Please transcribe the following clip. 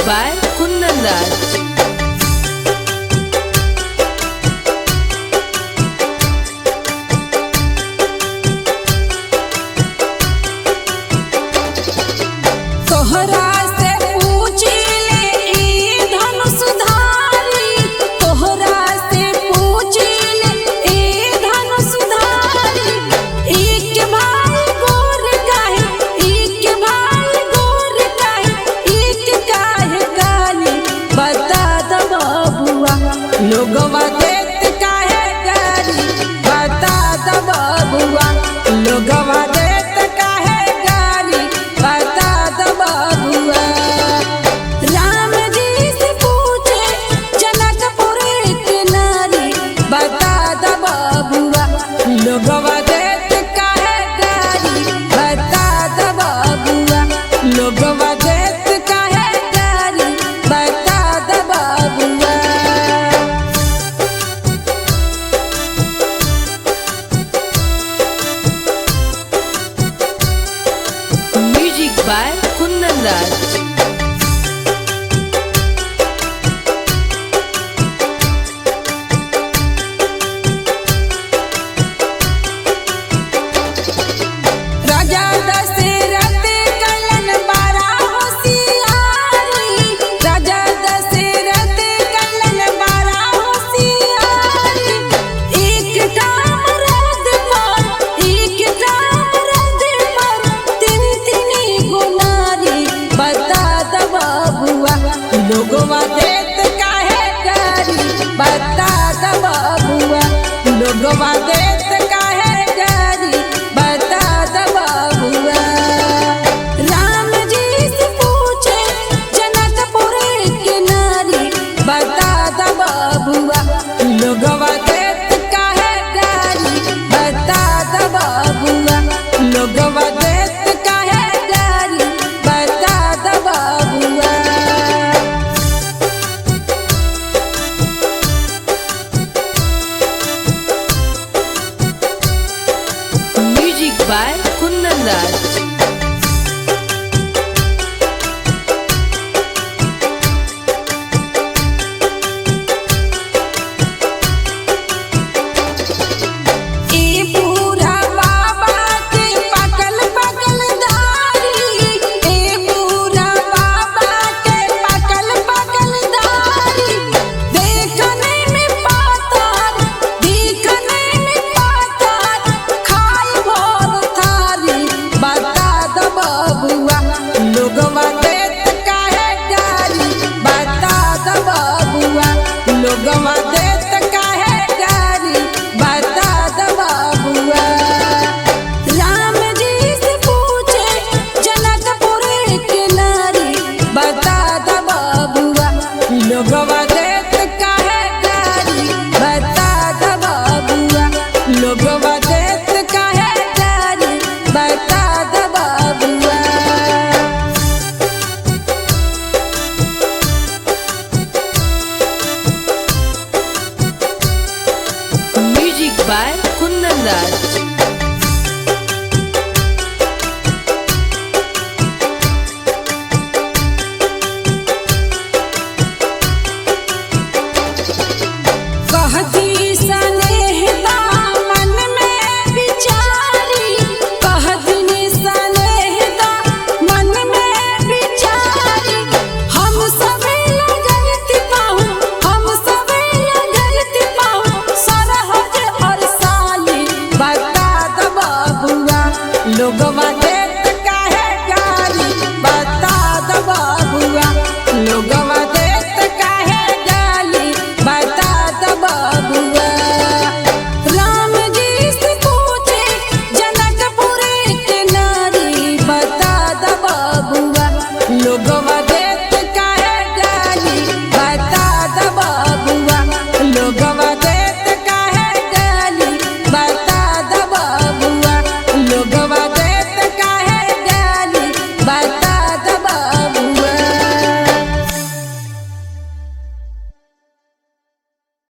by Kundan Raj. तोहरा से पूछी ले ई धनुषधारी, तोहरा से पूछी ले ई धनुषधारी। एक भाई गोर काहे, एक भाई गोर काहे, एक काहे काली, बता द बबुआ लोगवा देत काहे गारी, बता द बबुआ लोगवा देत काहे गारी, बता द बबुआ। राम जी से पूछे जनकपुर के नारी, बता द बबुआ लोगवा देत काहे गारी, बता द बबुआ लोगवा देत काहे गारी, बता द बबुआ। Music by Kundan Raj.